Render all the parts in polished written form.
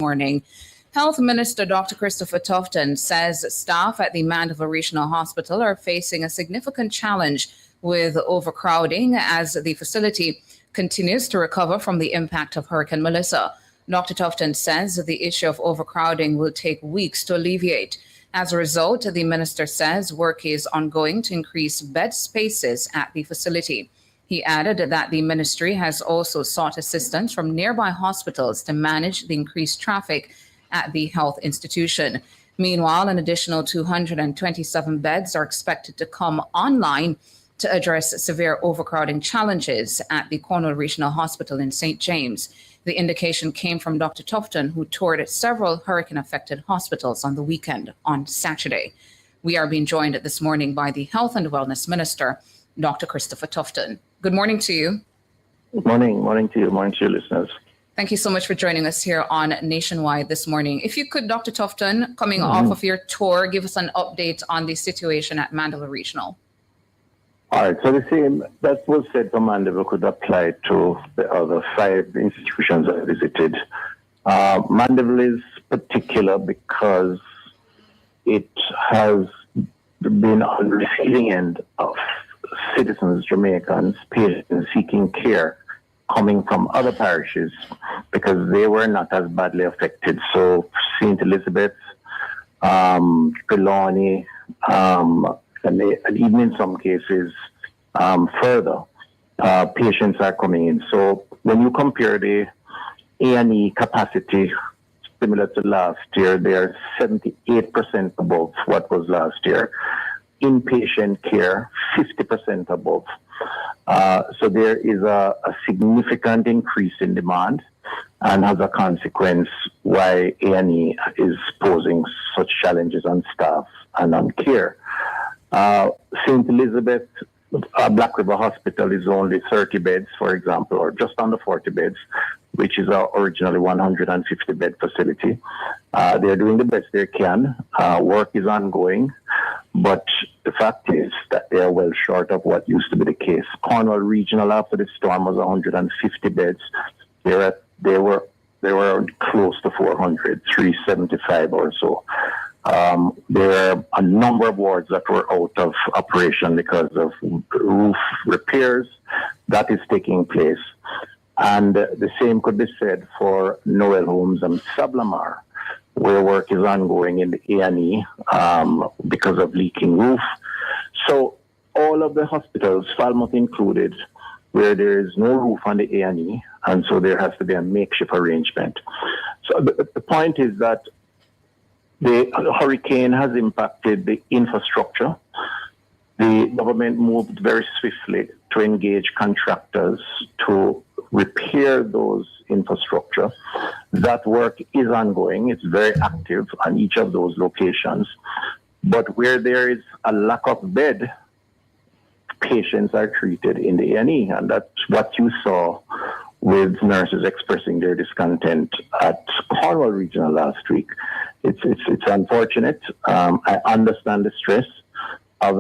morning. Health Minister Dr. Christopher Tufton says staff at the Mandeville Regional Hospital are facing a significant challenge with overcrowding as the facility continues to recover from the impact of Hurricane Melissa. Dr. Tufton says the issue of overcrowding will take weeks to alleviate. As a result, the minister says work is ongoing to increase bed spaces at the facility. He added that the ministry has also sought assistance from nearby hospitals to manage the increased traffic at the health institution. Meanwhile, an additional 227 beds are expected to come online to address severe overcrowding challenges at the Cornwall Regional Hospital in St. James. The indication came from Dr. Tufton, who toured several hurricane-affected hospitals on the weekend on Saturday. We are being joined this morning by the Health and Wellness Minister, Dr. Christopher Tufton. Good morning to you. Good morning. Morning to you. Morning to your listeners. Thank you so much for joining us here on Nationwide this morning. If you could, Dr. Tufton, coming off of your tour, give us an update on the situation at Mandeville Regional. All right. So the same that was said for Mandeville could apply to the other 5 institutions I visited. Mandeville is particular because it has been on the receiving end of citizens, Jamaicans, patients seeking care coming from other parishes because they were not as badly affected. So St. Elizabeth, Trelawney, and even in some cases further, patients are coming in. So when you compare the A&E capacity similar to last year, they are 78% above what was last year. Inpatient care, 50% above. So there is a significant increase in demand, and as a consequence, why A&E is posing such challenges on staff and on care. St. Elizabeth Black River Hospital is only 30 beds, for example, or just under 40 beds, which is our originally 150-bed facility. They're doing the best they can. Work is ongoing, but the fact is that they are well short of what used to be the case. Cornwall Regional, after the storm, was 150 beds. They were close to 400, 375 or so. There are a number of wards that were out of operation because of roof repairs. That is taking place. And the same could be said for Noel Homes and Sablamar, where work is ongoing in the A&E because of leaking roof. So all of the hospitals, Falmouth included, where there is no roof on the A&E, and so there has to be a makeshift arrangement. So the point is that the hurricane has impacted the infrastructure. The government moved very swiftly to engage contractors to repair those infrastructure. That work is ongoing. It's very active on each of those locations. But where there is a lack of bed, patients are treated in the A&E, and that's what you saw with nurses expressing their discontent at Cornwall Regional last week. It's unfortunate. I understand the stress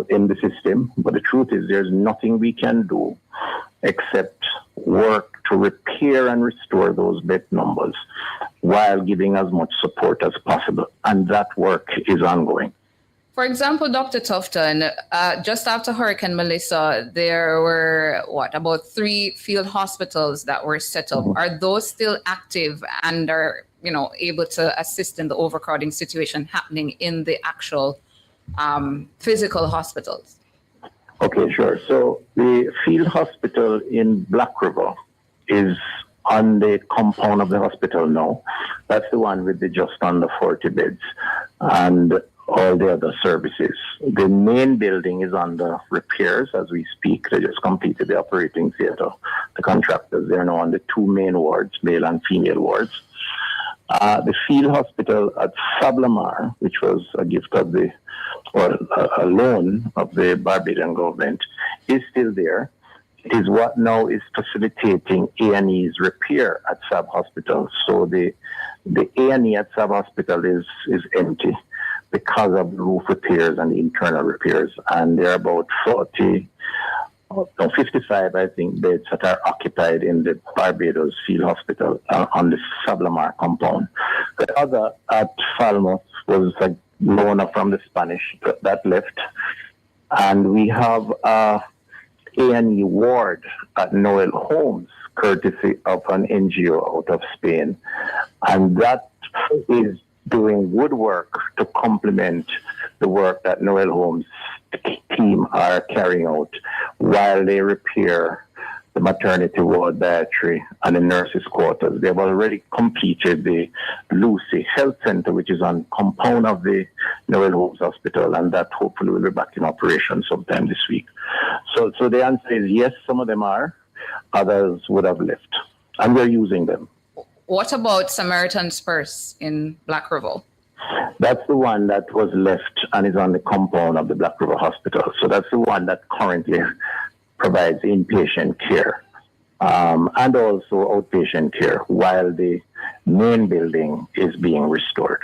in the system, but the truth is there's nothing we can do except work to repair and restore those bed numbers while giving as much support as possible. And that work is ongoing. For example, Dr. Tufton, just after Hurricane Melissa, there were, about 3 field hospitals that were set up. Are those still active and are, able to assist in the overcrowding situation happening in the actual physical hospitals? Okay, sure. So the field hospital in Black River is on the compound of the hospital now. That's the one with the just under 40 beds and all the other services. The main building is under repairs as we speak. They just completed the operating theater. The contractors, they're now on the 2 main wards, male and female wards. The field hospital at Sablamar, which was a gift of a loan of the Barbadian government, is still there. It is what now is facilitating A&E's repair at Sab Hospital. So the A&E at Sab Hospital is empty because of roof repairs and internal repairs. And there are about 40 55, I think, beds that are occupied in the Barbados Field Hospital on the Sablamar compound. The other at Falmouth was a loaner from the Spanish that left. And we have A&E ward at Noel Homes, courtesy of an NGO out of Spain. And that is doing good work to complement the work that Noel Homes team are carrying out while they repair the maternity ward, dietary, and the nurses' quarters. They've already completed the Lucy Health Center, which is on compound of the Noel Homes Hospital, and that hopefully will be back in operation sometime this week. So the answer is yes, some of them are, others would have left, and we're using them. What about Samaritan Spurs in Black River? That's the one that was left and is on the compound of the Black River Hospital. So that's the one that currently provides inpatient care and also outpatient care while the main building is being restored.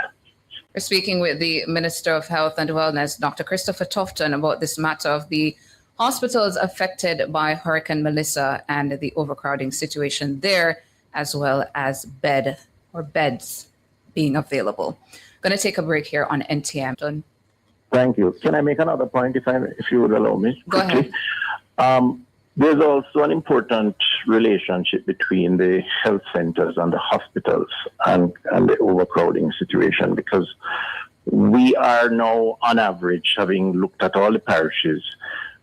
We're speaking with the Minister of Health and Wellness, Dr. Christopher Tufton, about this matter of the hospitals affected by Hurricane Melissa and the overcrowding situation there, as well as beds being available. Going to take a break here on NTM. Thank you. Can I make another point, if you would allow me? Go ahead. There's also an important relationship between the health centers and the hospitals and the overcrowding situation, because we are now, on average, having looked at all the parishes,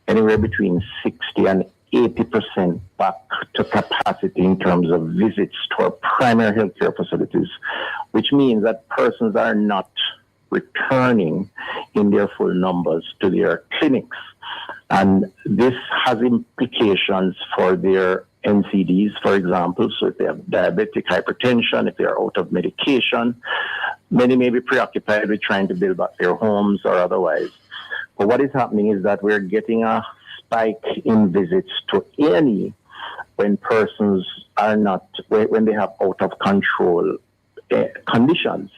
anywhere between 60 and 80% back to capacity in terms of visits to our primary healthcare facilities, which means that persons are not returning in their full numbers to their clinics. And this has implications for their NCDs, for example. So if they have diabetic hypertension, if they are out of medication, many may be preoccupied with trying to build back their homes or otherwise. But what is happening is that we're getting a spike in visits to A&E when persons are not, when they have out of control conditions.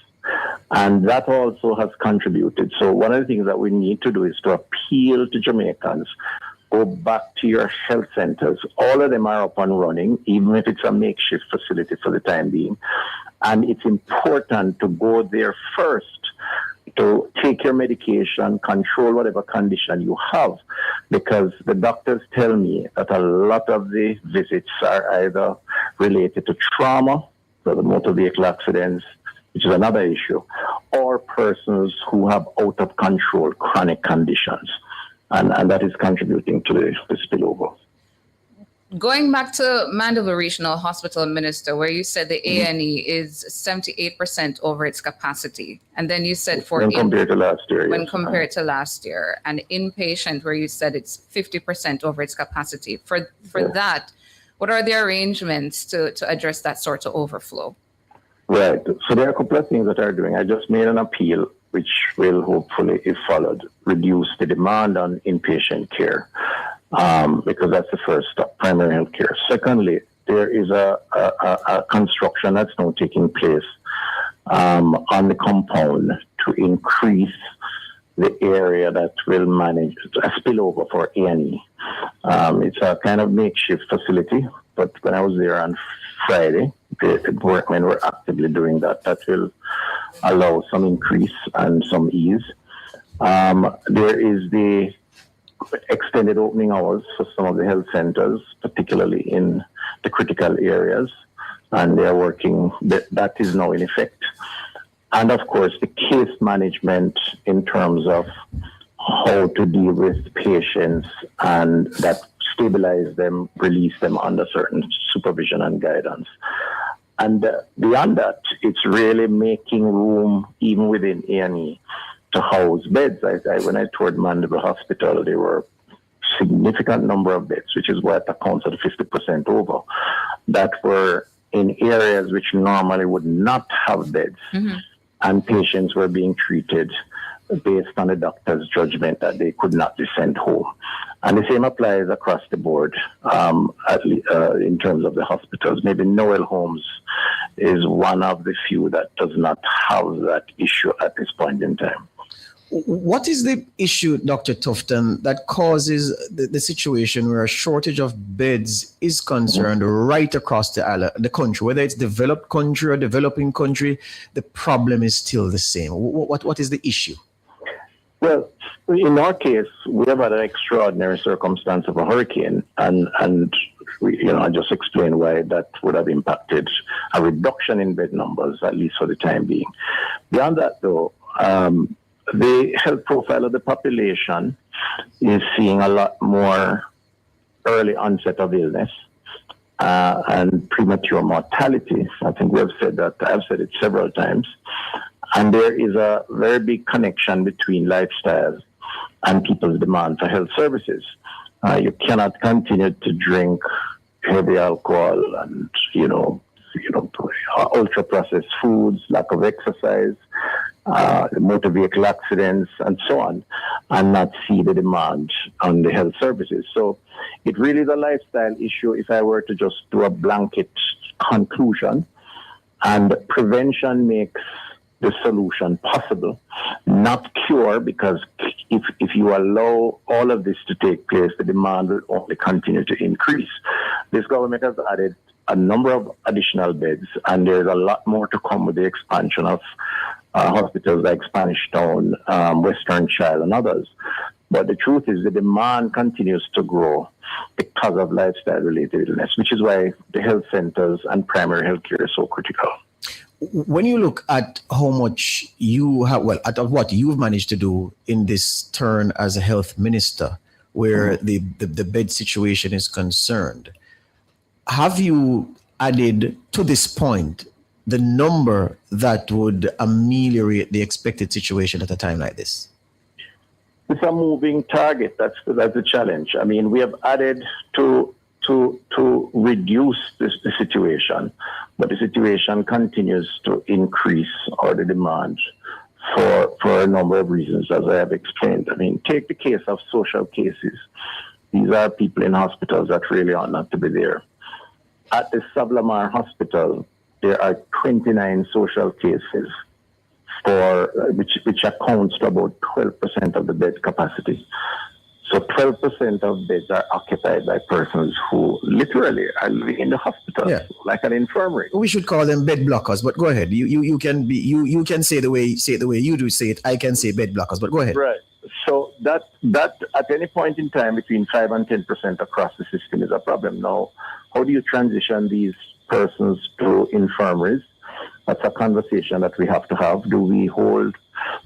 And that also has contributed. So one of the things that we need to do is to appeal to Jamaicans, go back to your health centers. All of them are up and running, even if it's a makeshift facility for the time being. And it's important to go there first to take your medication, control whatever condition you have, because the doctors tell me that a lot of the visits are either related to trauma, so the motor vehicle accidents, which is another issue, or persons who have out of control chronic conditions. And that is contributing to the spillover. Going back to Mandeville Regional Hospital, Minister, where you said the A&E is 78% over its capacity. And then you said when compared to last year. When compared to last year. And inpatient, where you said it's 50% over its capacity. For that, what are the arrangements to address that sort of overflow? Right. So there are a couple of things that are doing. I just made an appeal, which will hopefully, if followed, reduce the demand on inpatient care, because that's the first step, primary health care. Secondly, there is a construction that's now taking place on the compound to increase the area that will manage a spillover for A&E. It's a kind of makeshift facility, but when I was there on Friday, the workmen were actively doing that. That will allow some increase and some ease. There is the extended opening hours for some of the health centers, particularly in the critical areas, and they are working, that is now in effect. And of course, the case management in terms of how to deal with patients and that stabilize them, release them under certain supervision and guidance. And beyond that, it's really making room even within A&E to house beds. When I toured Mandeville Hospital, there were a significant number of beds, which is what accounts for the 50% over, that were in areas which normally would not have beds. Mm-hmm. And patients were being treated based on the doctor's judgment that they could not be sent home. And the same applies across the board in terms of the hospitals. Maybe Noel Homes is one of the few that does not have that issue at this point in time. What is the issue, Dr. Tufton, that causes the situation where a shortage of beds is concerned right across the country, whether it's developed country or developing country, the problem is still the same? What is the issue? Well, in our case, we have had an extraordinary circumstance of a hurricane, and we, I just explained why that would have impacted a reduction in bed numbers, at least for the time being. Beyond that, though, the health profile of the population is seeing a lot more early onset of illness and premature mortality. I think we have said that. I've said it several times. And there is a very big connection between lifestyles and people's demand for health services. You cannot continue to drink heavy alcohol and, ultra-processed foods, lack of exercise, motor vehicle accidents, and so on, and not see the demand on the health services. So it really is a lifestyle issue if I were to just do a blanket conclusion. And prevention makes the solution possible, not cure, because if you allow all of this to take place, the demand will only continue to increase. This government has added a number of additional beds, and there's a lot more to come with the expansion of hospitals like Spanish Town, Western Child, and others. But the truth is the demand continues to grow because of lifestyle-related illness, which is why the health centers and primary health care is so critical. When you look at how much you have, at what you've managed to do in this turn as a health minister, where the bed situation is concerned, have you added to this point the number that would ameliorate the expected situation at a time like this? It's a moving target. That's the challenge. I mean, we have added to reduce the situation, but the situation continues to increase, or the demand, for a number of reasons, as I have explained. I mean, take the case of social cases. These are people in hospitals that really ought not to be there. At the Sablamar Hospital, there are 29 social cases, which accounts to about 12% of the bed capacity. So 12% of beds are occupied by persons who literally are living in the hospital, like an infirmary. We should call them bed blockers, but go ahead. You can say the way you do say it. I can say bed blockers, but go ahead. Right. So that at any point in time between 5 and 10% across the system is a problem. Now, how do you transition these persons to infirmaries? That's a conversation that we have to have. Do we hold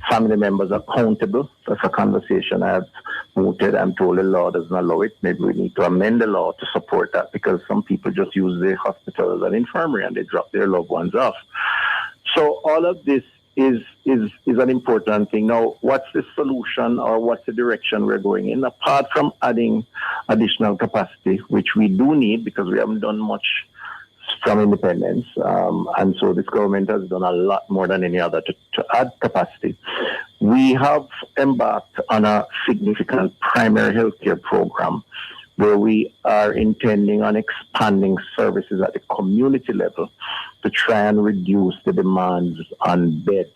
family members accountable? That's a conversation I've mooted. I'm told the law doesn't allow it. Maybe we need to amend the law to support that, because some people just use the hospital as an infirmary and they drop their loved ones off. So all of this is an important thing. Now, what's the solution, or what's the direction we're going in? Apart from adding additional capacity, which we do need because we haven't done much from independence, and so this government has done a lot more than any other to add capacity. We have embarked on a significant primary healthcare program where we are intending on expanding services at the community level to try and reduce the demands on beds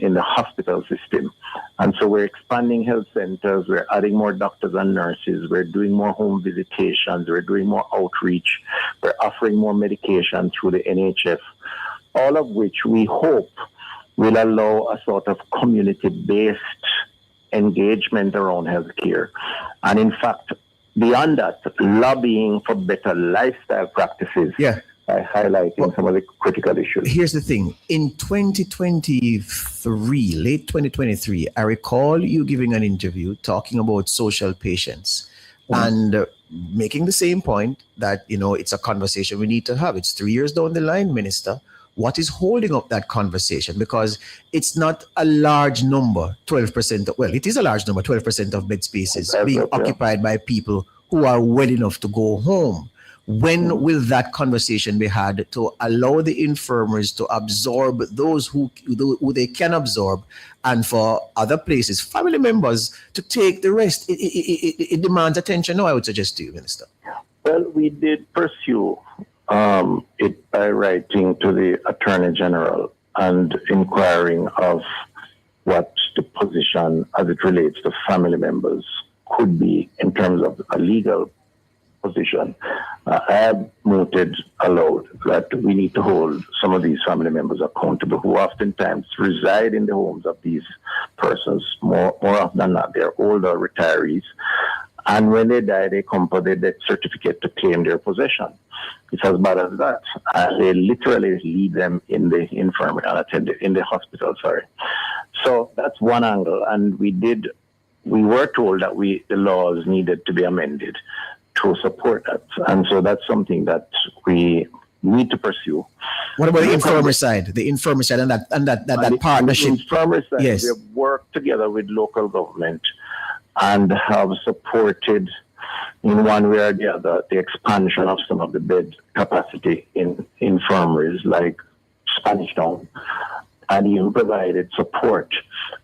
in the hospital system. And so we're expanding health centers, we're adding more doctors and nurses, we're doing more home visitations, we're doing more outreach, we're offering more medication through the NHF, all of which we hope will allow a sort of community-based engagement around healthcare. And in fact, beyond that, lobbying for better lifestyle practices by highlighting some of the critical issues. Here's the thing. In 2023, late 2023, I recall you giving an interview talking about social patients and making the same point that, it's a conversation we need to have. It's 3 years down the line, Minister. What is holding up that conversation? Because it's not a large number, 12%. Well, it is a large number, 12% of bed spaces being occupied by people who are well enough to go home. When will that conversation be had to allow the infirmaries to absorb those who they can absorb, and for other places, family members, to take the rest? It demands attention now, I would suggest to you, Minister. Well, we did pursue it by writing to the Attorney General and inquiring of what the position as it relates to family members could be in terms of a legal position. I have noted aloud that we need to hold some of these family members accountable who oftentimes reside in the homes of these persons. More often than not, they're older retirees. And when they die, they come for their death certificate to claim their possession. It's as bad as that. They literally leave them in the infirmary, unattended, in the hospital, sorry. So that's one angle. And we were told that the laws needed to be amended to support that. And so that's something that we need to pursue. What about the infirmary side? The infirmary side and that partnership? The infirmary side, yes. We have worked together with local government and have supported in one way or the other the expansion of some of the bed capacity in infirmaries like Spanish Town, and even provided support.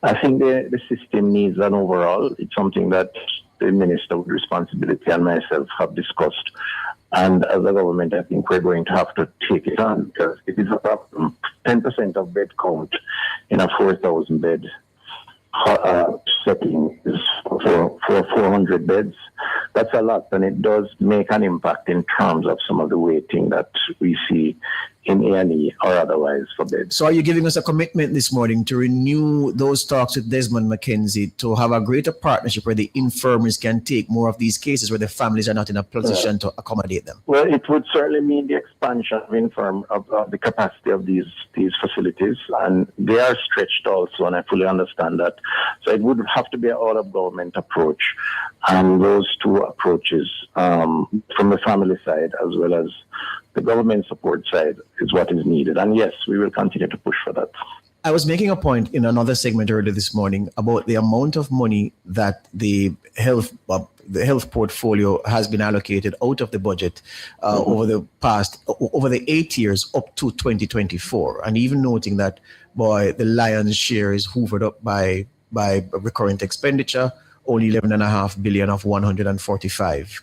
I think the system needs an overall. It's something that the Minister with Responsibility and myself have discussed. And as a government, I think we're going to have to take it on because it is a problem. 10% of bed count in a 4,000 bed setting is for 400 beds. That's a lot, and it does make an impact in terms of some of the waiting that we see in A&E or otherwise for beds. So are you giving us a commitment this morning to renew those talks with Desmond McKenzie to have a greater partnership where the infirmaries can take more of these cases where the families are not in a position to accommodate them? Well, it would certainly mean the expansion of the capacity of these facilities, and they are stretched also, and I fully understand that. So it would have to be an all-of-government approach, and those two approaches from the family side as well as the government support side is what is needed. And yes, we will continue to push for that. I was making a point in another segment earlier this morning about the amount of money that the health portfolio has been allocated out of the budget over the 8 years up to 2024, and even noting that the lion's share is hoovered up by recurrent expenditure, only 11.5 billion of 145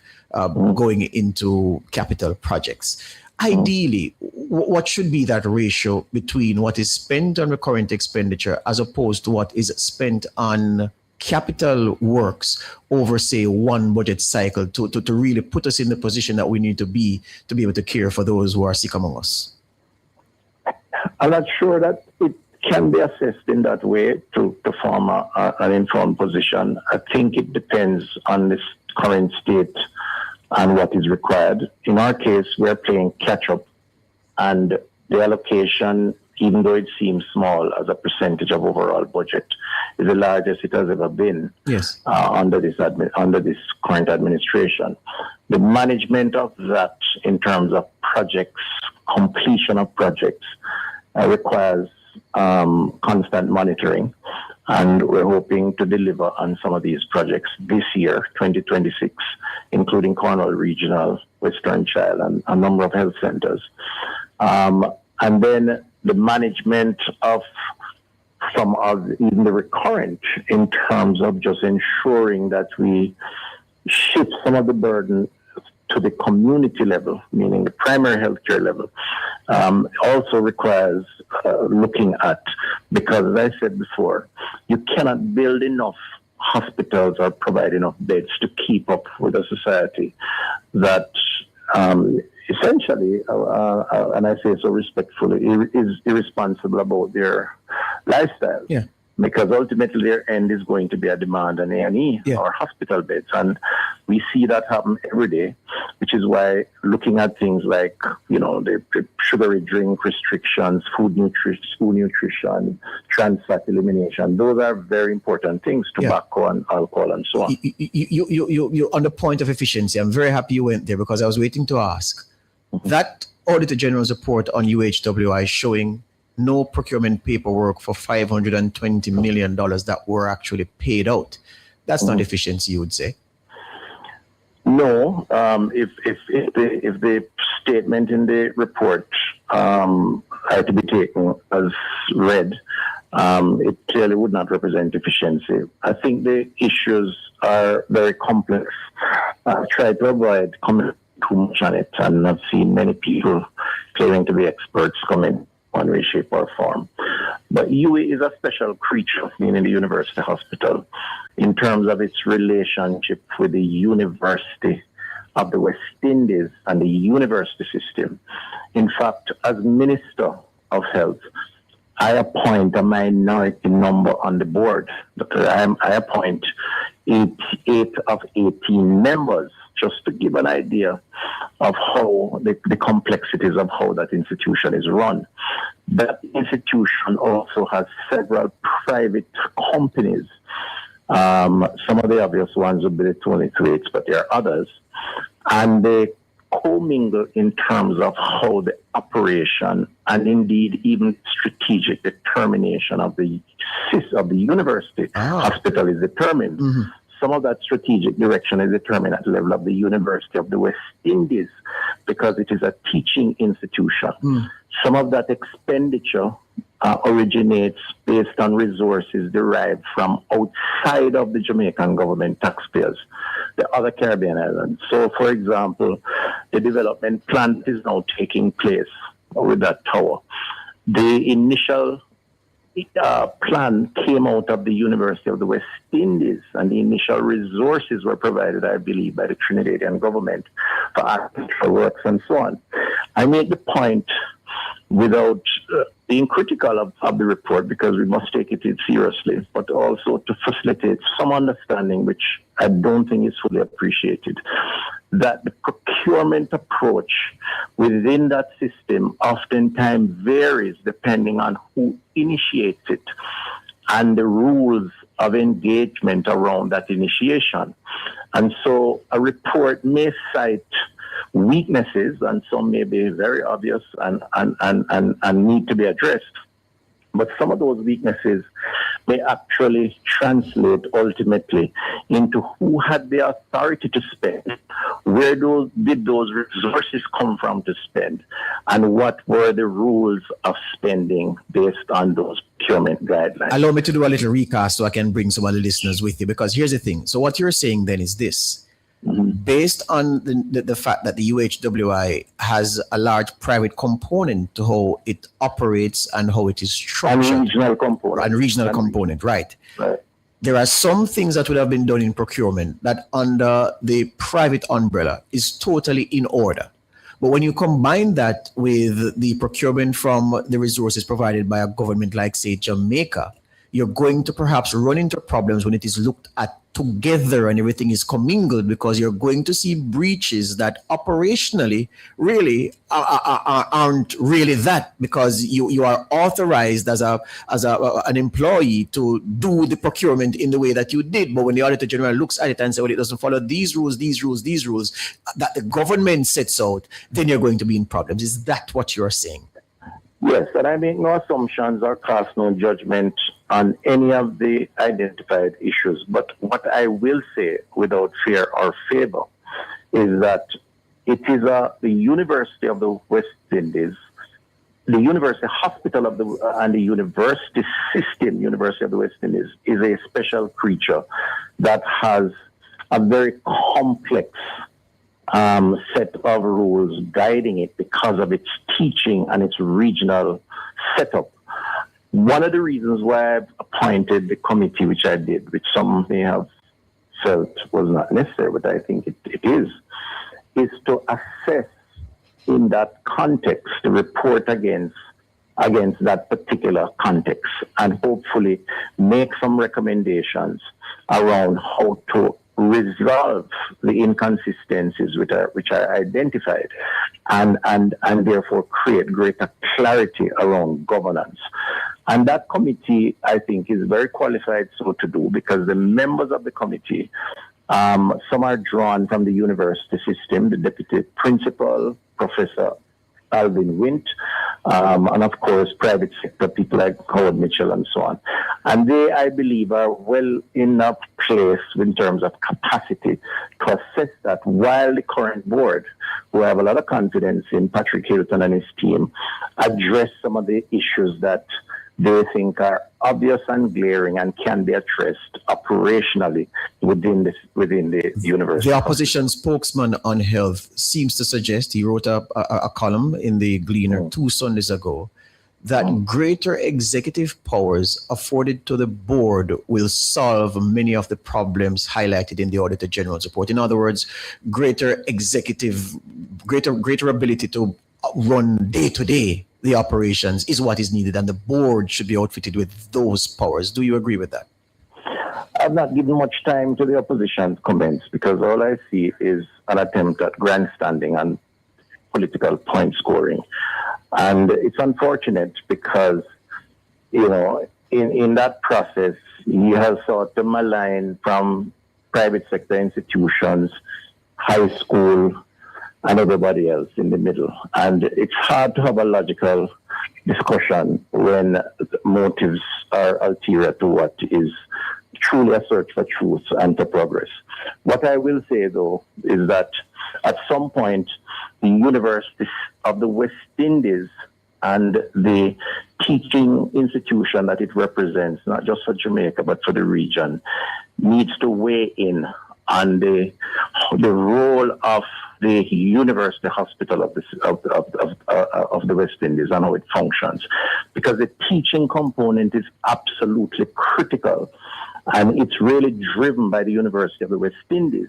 going into capital projects. Ideally, what should be that ratio between what is spent on recurrent expenditure as opposed to what is spent on capital works over, say, one budget cycle to really put us in the position that we need to be able to care for those who are sick among us? I'm not sure that it can be assessed in that way to form an informed position. I think it depends on this current state and what is required. In our case, we're playing catch-up, and the allocation, even though it seems small as a percentage of overall budget, is the largest it has ever been. Yes. Under this current administration. The management of that in terms of projects, completion of projects, requires constant monitoring, and we're hoping to deliver on some of these projects this year, 2026, including Cornwall Regional, Western Child, and a number of health centers. And then the management of some of even the recurrent in terms of just ensuring that we shift some of the burden to the community level, meaning the primary healthcare level, also requires looking at, because as I said before, you cannot build enough hospitals or provide enough beds to keep up with a society that essentially, and I say so respectfully, is irresponsible about their lifestyle. Yeah. Because ultimately their end is going to be a demand on A&E or hospital beds. And we see that happen every day, which is why looking at things like, the sugary drink restrictions, food nutrition, trans fat elimination, those are very important things, tobacco and alcohol and so on. You're on the point of efficiency. I'm very happy you went there because I was waiting to ask. That Auditor General's report on UHWI showing no procurement paperwork for $520 million that were actually paid out. That's not efficiency, you would say? No. If the statement in the report had to be taken as read, it clearly would not represent efficiency. I think the issues are very complex. I've tried to avoid commenting too much on it, and I've seen many people claiming to be experts come in one way, shape, or form. But UA is a special creature, meaning the university hospital, in terms of its relationship with the University of the West Indies and the university system. In fact, as Minister of Health, I appoint a minority number on the board. I appoint 8 of 18 members, just to give an idea of how the complexities of how that institution is run. That institution also has several private companies. Some of the obvious ones would be the 23s, but there are others. And they commingle in terms of how the operation and indeed even strategic determination of the university hospital is determined. Mm-hmm. Some of that strategic direction is determined at the level of the University of the West Indies because it is a teaching institution. Mm. Some of that expenditure originates based on resources derived from outside of the Jamaican government taxpayers, the other Caribbean islands. So, for example, the development plan is now taking place with that tower. The initial plan came out of the University of the West Indies, and the initial resources were provided, I believe, by the Trinidadian government for architectural works and so on. I make the point without being critical of the report, because we must take it seriously, but also to facilitate some understanding, which I don't think is fully appreciated, that the procurement approach within that system oftentimes varies depending on who initiates it and the rules of engagement around that initiation. And so a report may cite weaknesses, and some may be very obvious and need to be addressed. But some of those weaknesses may actually translate ultimately into who had the authority to spend, where did those resources come from to spend, and what were the rules of spending based on those procurement guidelines. Allow me to do a little recast so I can bring some of the listeners with you, because here's the thing. So what you're saying then is this. Mm-hmm. Based on the fact that the UHWI has a large private component to how it operates and how it is structured. And regional component, right. There are some things that would have been done in procurement that under the private umbrella is totally in order. But when you combine that with the procurement from the resources provided by a government like, say, Jamaica, you're going to perhaps run into problems when it is looked at together and everything is commingled, because you're going to see breaches that operationally really aren't really that, because you are authorized as an employee to do the procurement in the way that you did. But when the Auditor General looks at it and says, well, it doesn't follow these rules that the government sets out, then you're going to be in problems. Is that what you're saying? Yes, and I make no assumptions or cast no judgment on any of the identified issues. But what I will say without fear or favor is that it is the University of the West Indies, the University Hospital and the university system, University of the West Indies, is a special creature that has a very complex set of rules guiding it because of its teaching and its regional setup. One of the reasons why I've appointed the committee, which I did, which some may have felt was not necessary, but I think it is to assess in that context, to report against that particular context, and hopefully make some recommendations around how to resolve the inconsistencies which are identified, and therefore create greater clarity around governance. And that committee, I think, is very qualified so to do, because the members of the committee, some are drawn from the university system, the deputy principal, Professor Alvin Wint, and of course private sector people like Howard Mitchell and so on. And they, I believe, are well enough placed in terms of capacity to assess that, while the current board, who I have a lot of confidence in, Patrick Hilton and his team, address some of the issues that they think are obvious and glaring and can be addressed operationally within the university. The opposition spokesman on health seems to suggest, he wrote a column in the Gleaner 2 Sundays ago, that greater executive powers afforded to the board will solve many of the problems highlighted in the Auditor General's report. In other words, greater ability to run day to day the operations is what is needed, and the board should be outfitted with those powers. Do you agree with that? I've not given much time to the opposition's comments because all I see is an attempt at grandstanding and political point scoring. And it's unfortunate because, you know, in that process, you have sought to malign from private sector institutions, high school, and everybody else in the middle. And it's hard to have a logical discussion when motives are ulterior to what is truly a search for truth and for progress. What I will say, though, is that at some point, the University of the West Indies and the teaching institution that it represents, not just for Jamaica, but for the region, needs to weigh in on the role of the University Hospital of the West Indies and how it functions. Because the teaching component is absolutely critical, and it's really driven by the University of the West Indies.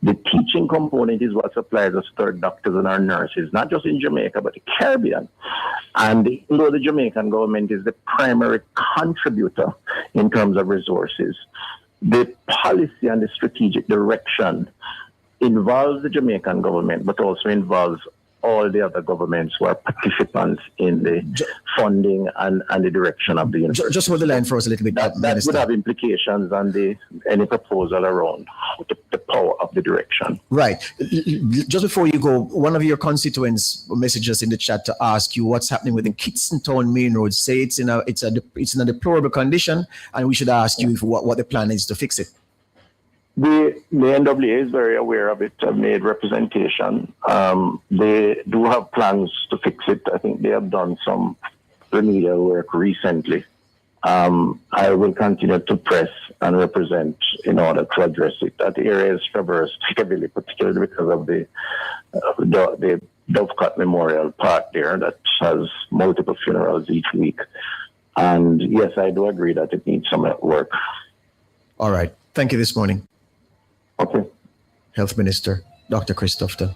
The teaching component is what supplies us third doctors and our nurses, not just in Jamaica, but the Caribbean. And though the Jamaican government is the primary contributor in terms of resources, the policy and the strategic direction involves the Jamaican government, but also involves all the other governments who are participants in the funding and the direction of the university. Just hold the line for us a little bit. That would have implications on any proposal around the power of the direction. Right. Just before you go, one of your constituents messaged us in the chat to ask you what's happening with the Kingston Town Main Road. Say it's in a deplorable condition, and we should ask you what the plan is to fix it. The NWA is very aware of it, have made representation. They do have plans to fix it. I think they have done some remedial work recently. I will continue to press and represent in order to address it. That area is traversed heavily, particularly because of the Dovecot Memorial Park there that has multiple funerals each week. And yes, I do agree that it needs some work. All right. Thank you this morning. Okay. Health Minister, Dr. Chris Tufton.